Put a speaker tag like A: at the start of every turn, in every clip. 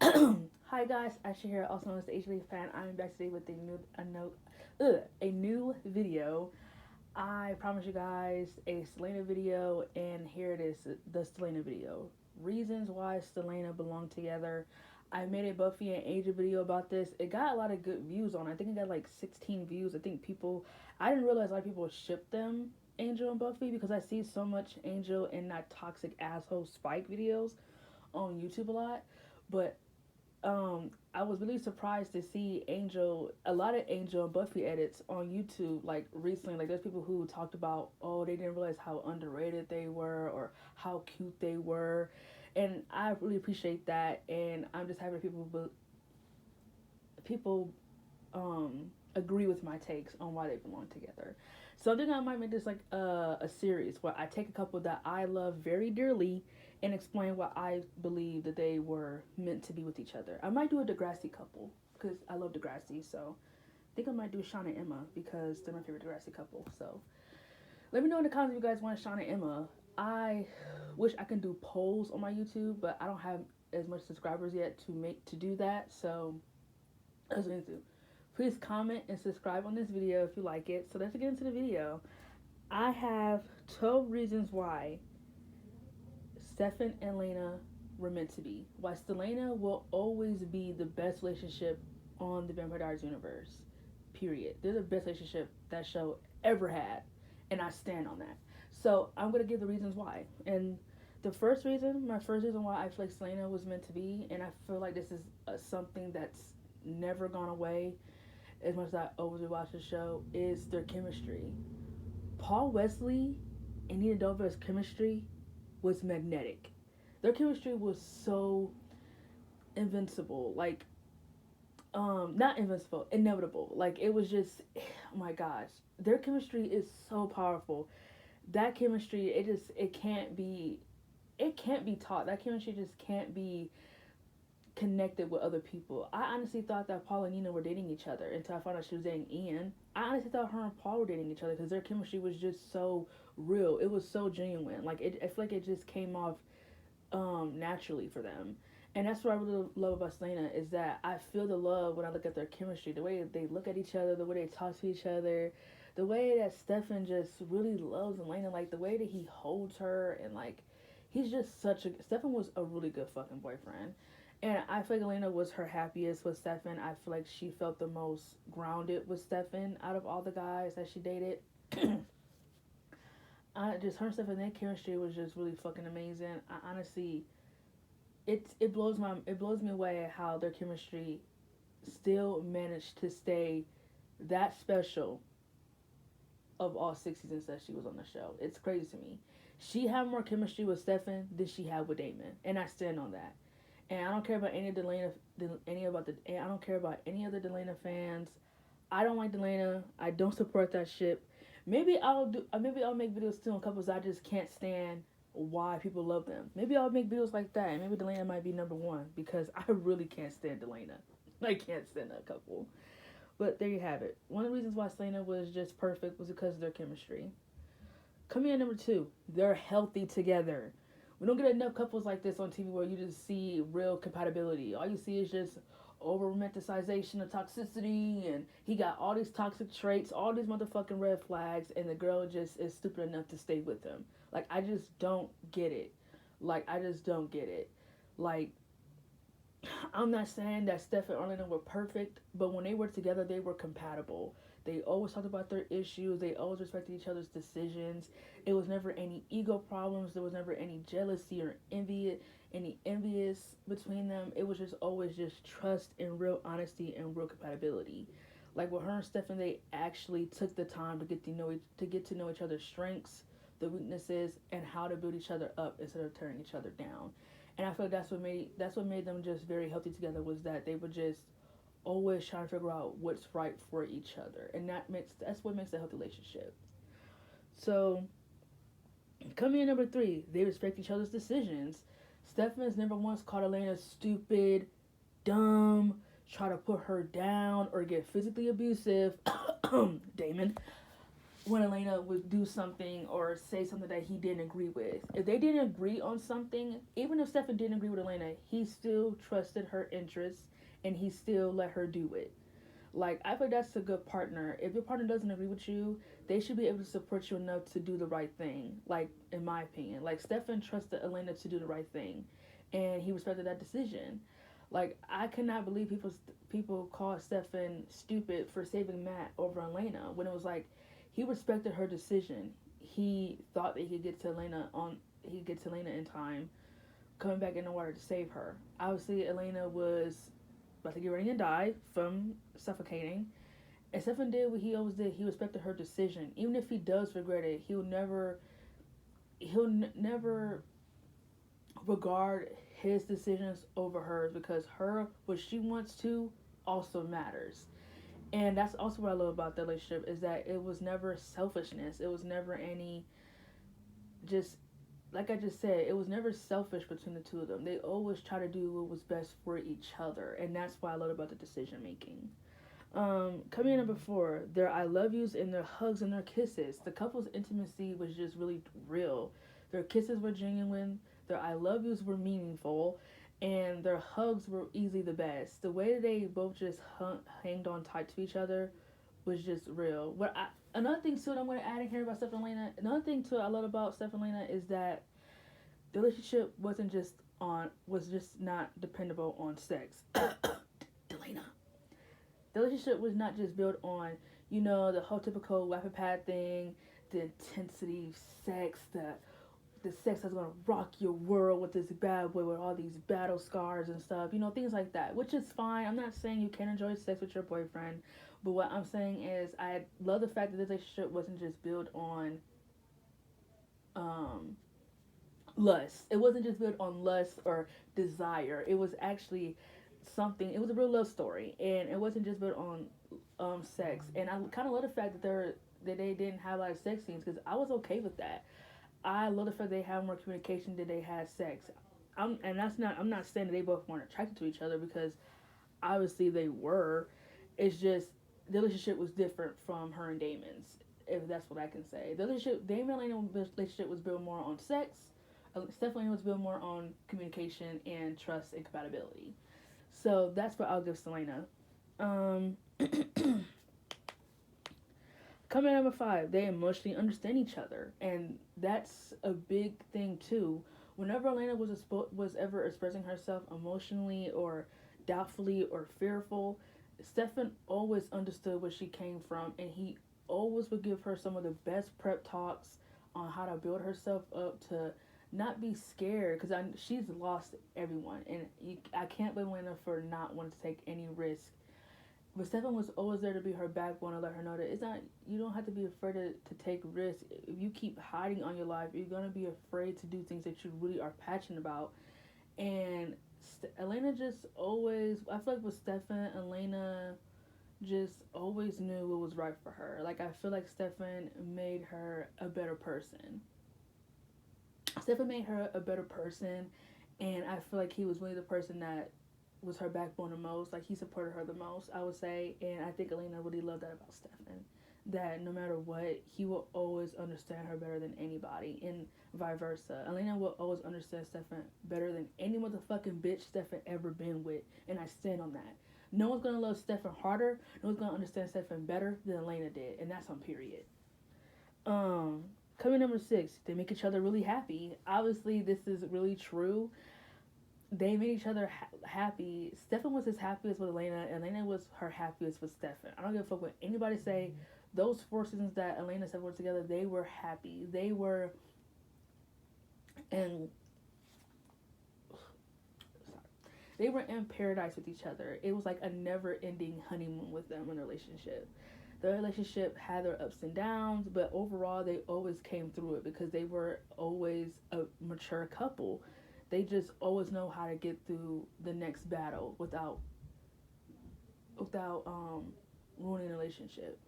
A: Hi guys, Ashley here, also known as the HB fan. I'm back today with a new video. I promised you guys a Stelena video, and here it is, the Stelena video. Reasons why Stelena belong together. I made a Buffy and Angel video about this. It got a lot of good views on it. I think it got like 16 views. I didn't realize a lot of people ship them, Angel and Buffy, because I see so much Angel in that toxic asshole Spike videos on YouTube a lot. But I was really surprised to see a lot of Angel and Buffy edits on YouTube, like recently. Like, there's people who talked about, oh, they didn't realize how underrated they were or how cute they were, and I really appreciate that. And I'm just happy people agree with my takes on why they belong together. So I think I might make this like a series where I take a couple that I love very dearly and explain why I believe that they were meant to be with each other. I might do a Degrassi couple because I love Degrassi. So I think I might do Sean and Emma because they're my favorite Degrassi couple. So let me know in the comments if you guys want Sean and Emma. I wish I can do polls on my YouTube, but I don't have as much subscribers yet to do that. So that's what I need to do. Please comment and subscribe on this video if you like it. So let's get into the video. I have 12 reasons why Stefan and Lena were meant to be. Why Stelena will always be the best relationship on the Vampire Diaries universe. Period. They're the best relationship that show ever had. And I stand on that. So I'm going to give the reasons why. And my first reason why I feel like Stelena was meant to be, and I feel like this is something that's never gone away as much as I always watch the show, is their chemistry. Paul Wesley and Nina Dobre's chemistry was magnetic. Their chemistry was so invincible, like not invincible, inevitable. Like, it was just, oh my gosh, their chemistry is so powerful. That chemistry, it can't be taught. That chemistry just can't be connected with other people. I honestly thought that Paul and Nina were dating each other until I found out she was dating Ian. I honestly thought her and Paul were dating each other because their chemistry was just so real. It was so genuine. Like, I feel like it just came off naturally for them. And that's what I really love about Selena, is that I feel the love when I look at their chemistry, the way they look at each other, the way they talk to each other, the way that Stefan just really loves Elena, like the way that he holds her, and like he's just Stefan was a really good fucking boyfriend. And I feel like Elena was her happiest with Stefan. I feel like she felt the most grounded with Stefan out of all the guys that she dated. Just her and Stefan, their chemistry was just really fucking amazing. I honestly, it blows me away how their chemistry still managed to stay that special of all 6 seasons that she was on the show. It's crazy to me. She had more chemistry with Stefan than she had with Damon, and I stand on that. And I don't care about any of Delana, I don't care about any other Delana fans. I don't like Delana. I don't support that ship. Maybe I'll make videos too on couples I just can't stand why people love them. Maybe I'll make videos like that, and maybe Delana might be number one because I really can't stand Delana. I can't stand that couple. But there you have it. One of the reasons why Selena was just perfect was because of their chemistry. Coming in number two, they're healthy together. We don't get enough couples like this on TV where you just see real compatibility. All you see is just over romanticization of toxicity, and he got all these toxic traits, all these motherfucking red flags, and the girl just is stupid enough to stay with him. Like, I just don't get it. I just don't get it. Like, I'm not saying that Steph and Orlando were perfect, but when they were together, they were compatible. They always talked about their issues. They always respected each other's decisions. It was never any ego problems. There was never any jealousy or envious between them. It was just always just trust and real honesty and real compatibility. Like with her and Stefan, they actually took the time to get to know each other's strengths, the weaknesses, and how to build each other up instead of tearing each other down. And I feel like that's what made them just very healthy together, was that they would just always try to figure out what's right for each other, and that's what makes a healthy relationship. So coming in number three, they respect each other's decisions. Stephens never once called Elena stupid, dumb, try to put her down, or get physically abusive. Damon. when Elena would do something or say something that he didn't agree with. If they didn't agree on something, even if Stefan didn't agree with Elena, he still trusted her interests and he still let her do it. Like, I feel like that's a good partner. If your partner doesn't agree with you, they should be able to support you enough to do the right thing. Like, in my opinion, like Stefan trusted Elena to do the right thing, and he respected that decision. Like, I cannot believe people call Stefan stupid for saving Matt over Elena when it was like he respected her decision. He thought that he could get to Elena in time, coming back in the water to save her. Obviously, Elena was about to get ready to die from suffocating. And Stefan did what he always did. He respected her decision, even if he does regret it. He'll never regard his decisions over hers because what she wants to also matters. And that's also what I love about the relationship is that it was never selfishness. It was never any just like I just said, it was never selfish between the two of them. They always try to do what was best for each other, and that's what I love about the decision making. Coming in number 4, their I love yous and their hugs and their kisses. The couple's intimacy was just really real. Their kisses were genuine, their I love yous were meaningful, and their hugs were easily the best. The way they both just hanged on tight to each other was just real. Another thing too that I'm going to add in here about Steph and Lena. Another thing too I love about Steph and Lena is that the relationship was just not dependable on sex. Delena. The relationship was not just built on, the whole typical weapon pad thing, the intensity, sex, the sex that's gonna rock your world with this bad boy with all these battle scars and stuff, things like that, which is fine. I'm not saying you can't enjoy sex with your boyfriend, but what I'm saying is I love the fact that this relationship wasn't just built on lust. It wasn't just built on lust or desire. It was actually it was a real love story, and it wasn't just built on sex. And I kind of love the fact that they didn't have a lot of sex scenes because I was okay with that. I love the fact they had more communication than they had sex. I'm not saying that they both weren't attracted to each other because obviously they were. It's just the relationship was different from her and Damon's, if that's what I can say. The relationship, Damon and Elena's relationship was built more on sex. Stephanie was built more on communication and trust and compatibility. So that's what I'll give Stelena. Um, Coming at number 5, they emotionally understand each other, and that's a big thing too. Whenever Elena was ever expressing herself emotionally or doubtfully or fearful, Stefan always understood where she came from, and he always would give her some of the best prep talks on how to build herself up to not be scared because she's lost everyone, and I can't blame Elena for not wanting to take any risk. But Stefan was always there to be her backbone and let her know that it's not, you don't have to be afraid to take risks. If you keep hiding on your life, you're going to be afraid to do things that you really are passionate about. And Elena just always, I feel like with Stefan, Elena just always knew what was right for her. Like, I feel like Stefan made her a better person. Stefan made her a better person, and I feel like he was really the person that was her backbone the most. Like, he supported her the most, I would say. And I think Elena really loved that about Stefan. That no matter what, he will always understand her better than anybody, and vice versa. Elena will always understand Stefan better than any motherfucking bitch Stefan ever been with, and I stand on that. No one's gonna love Stefan harder. No one's gonna understand Stefan better than Elena did, and that's on period. Coming number 6, they make each other really happy. Obviously, this is really true. They made each other happy. Stefan was his happiest with Elena. Elena was her happiest with Stefan. I don't give a fuck what anybody say. Those 4 seasons that Elena and Stefan were together, they were happy. They were in they were in paradise with each other. It was like a never-ending honeymoon with them in a relationship. Their relationship had their ups and downs, but overall they always came through it because they were always a mature couple. They just always know how to get through the next battle without ruining the relationship.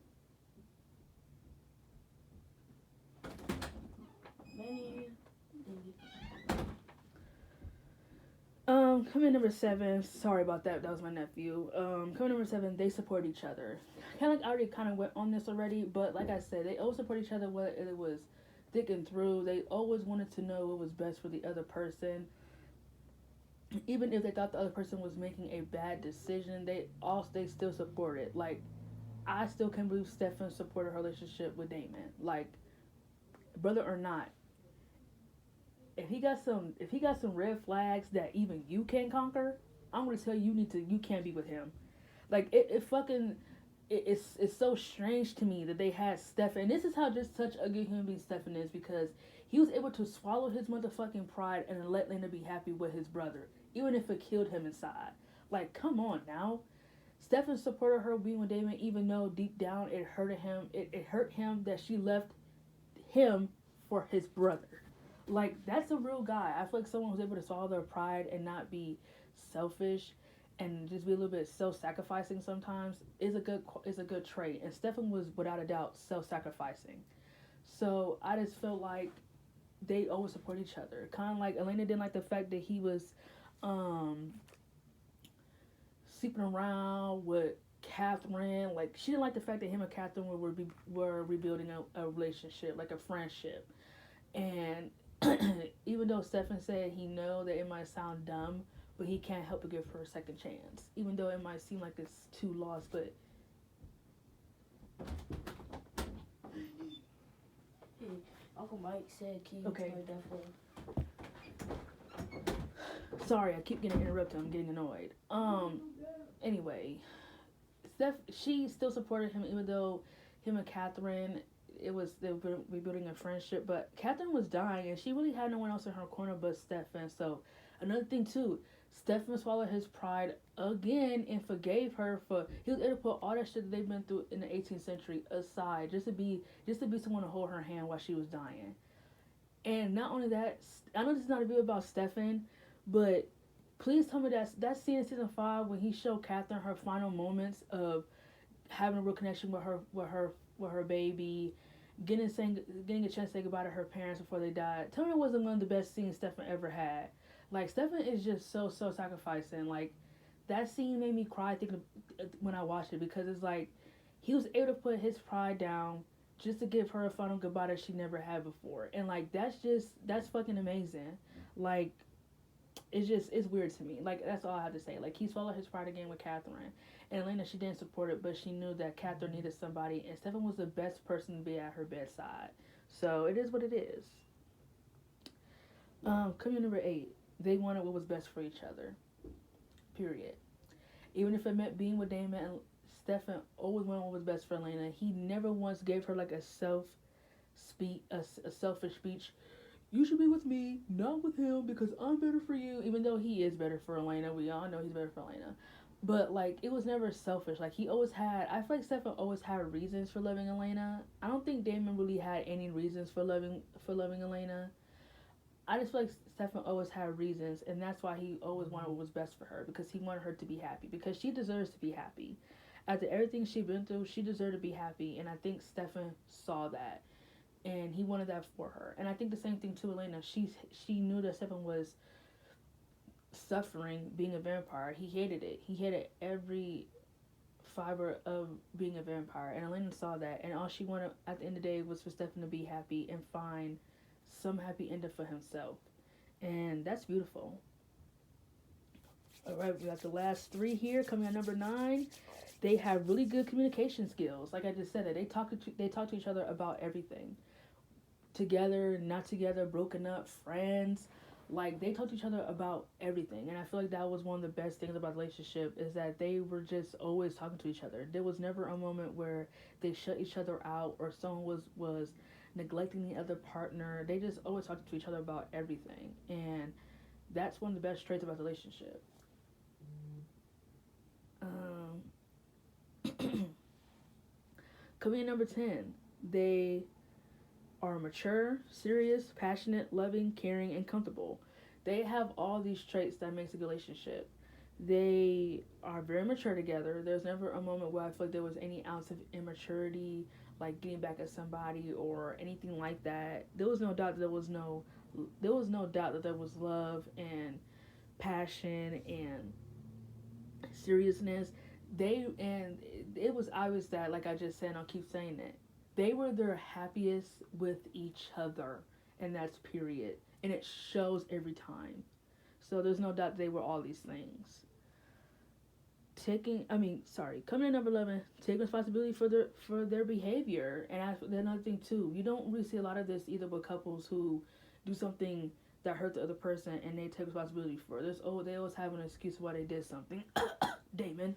A: Coming number seven. Sorry about that. That was my nephew. Coming number seven. They support each other. Kind of like I already kind of went on this already, but like I said, they always support each other. Whether it was thick and through, they always wanted to know what was best for the other person. Even if they thought the other person was making a bad decision, they still support it. Like I still can't believe Stefan supported her relationship with Damon. Like brother or not, if he got some red flags that even you can't conquer, I'm gonna tell you you can't be with him. Like it fucking it's so strange to me that they had Stefan. And this is how just such a good human being Stefan is because he was able to swallow his motherfucking pride and let Lena be happy with his brother, even if it killed him inside. Like, come on now. Stefan supported her being with Damon, even though deep down it hurt him. It hurt him that she left him for his brother. Like that's a real guy. I feel like someone who's able to swallow their pride and not be selfish and just be a little bit self-sacrificing sometimes is a good trait. And Stefan was without a doubt self-sacrificing. So I just felt like they always support each other. Kind of like Elena didn't like the fact that he was um, sleeping around with Catherine. Like she didn't like the fact that him and Catherine were rebuilding a relationship, like a friendship. And even though Stefan said he know that it might sound dumb, but he can't help but give her a second chance. Even though it might seem like it's too lost, but
B: Hey, Uncle Mike said, "Can you
A: okay.
B: turn that phone?"
A: Sorry, I keep getting interrupted. I'm getting annoyed. Anyway, she still supported him even though him and Catherine they were rebuilding a friendship, but Catherine was dying and she really had no one else in her corner but Stefan. So another thing too, Stefan swallowed his pride again and forgave her for he was able to put all that shit that they've been through in the 18th century aside just to be someone to hold her hand while she was dying. And not only that, I know this is not a video about Stefan, but please tell me that scene in season 5 when he showed Catherine her final moments of having a real connection with her baby, getting a chance to say goodbye to her parents before they died. Tell me it wasn't one of the best scenes Stefan ever had. Like Stefan is just so sacrificing. Like that scene made me cry thinking when I watched it because it's like he was able to put his pride down just to give her a final goodbye that she never had before. And like that's fucking amazing. Like it's weird to me. Like that's all I have to say. Like he swallowed his pride again with Catherine. And Elena, she didn't support it, but she knew that Catherine needed somebody, and Stefan was the best person to be at her bedside. So it is what it is. Coming number 8, they wanted what was best for each other. Period. Even if it meant being with Damon, and Stefan always wanted what was best for Elena. He never once gave her like a selfish speech. You should be with me, not with him, because I'm better for you. Even though he is better for Elena, we all know he's better for Elena. But like it was never selfish. Like he always had. I feel like Stefan always had reasons for loving Elena. I don't think Damon really had any reasons for loving Elena. I just feel like Stefan always had reasons, and that's why he always wanted what was best for her because he wanted her to be happy because she deserves to be happy. After everything she's been through, she deserved to be happy, and I think Stefan saw that, and he wanted that for her. And I think the same thing to Elena. She knew that Stefan was suffering being a vampire. He hated it. He hated every fiber of being a vampire. And Elena saw that. And all she wanted at the end of the day was for Stefan to be happy and find some happy ending for himself. And that's beautiful. All right, we got the last 3 here. Coming at number 9, they have really good communication skills. Like I just said, they talk to each other about everything. Together, not together, broken up, friends. Like they talk to each other about everything, and I feel like that was one of the best things about the relationship is that they were just always talking to each other. There was never a moment where they shut each other out or someone was neglecting the other partner. They just always talked to each other about everything, and that's one of the best traits about the relationship. Um, Coming in number 10, they are mature, serious, passionate, loving, caring, and comfortable. They have all these traits that makes a good relationship. They are very mature together. There's never a moment where I feel like there was any ounce of immaturity, like getting back at somebody or anything like that. There was no doubt that there was no doubt that there was love and passion and seriousness. They and it was obvious that, like I just said, I'll keep saying it. They were their happiest with each other, and that's period. And it shows every time. So there's no doubt they were all these things. Coming in number 11, take responsibility for their behavior, and another thing too. You don't really see a lot of this either with couples who do something that hurt the other person and they take responsibility for it. They always have an excuse why they did something. Damon,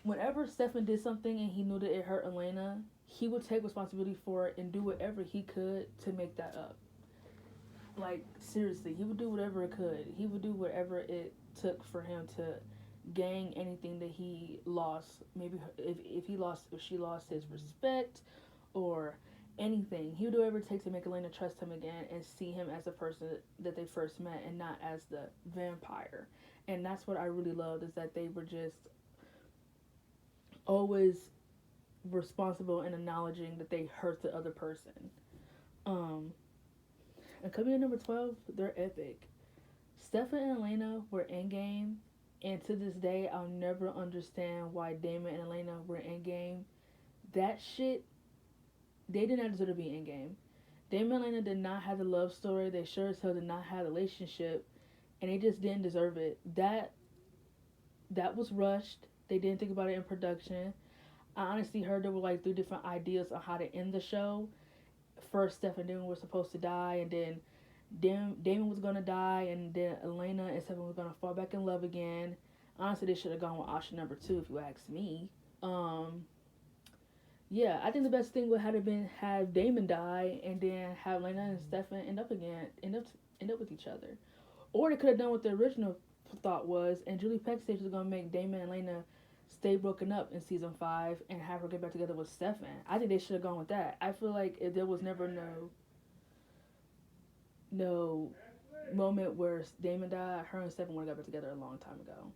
A: whenever Stefan did something and he knew that it hurt Elena, he would take responsibility for it and do whatever he could to make that up. Like, seriously, he would do whatever it could. He would do whatever it took for him to gain anything that he lost. Maybe if she lost his respect or anything, he would do whatever it takes to make Elena trust him again and see him as the person that they first met and not as the vampire. And that's what I really loved, is that they were just always responsible and acknowledging that they hurt the other person. And coming in number 12, they're epic. Stefan and Elena were in game, and to this day, I'll never understand why Damon and Elena were in game. That shit, they did not deserve to be in game. Damon and Elena did not have the love story. They sure as hell did not have a relationship, and they just didn't deserve it. That was rushed. They didn't think about it in production. I honestly heard there were like 3 different ideas on how to end the show. First, Steph and Damon were supposed to die, and then Damon was gonna die, and then Elena and Stefan was gonna fall back in love again. Honestly, they should have gone with option number 2, if you ask me. Yeah, I think the best thing would have been have Damon die, and then have Elena and Stefan end up with each other. Or they could have done what the original thought was, and Julie Peckstage was gonna make Damon and Elena stay broken up in season 5 and have her get back together with Stefan. I think they should have gone with that. I feel like if there was never no moment where Damon died, her and Stefan would have got back together a long time ago.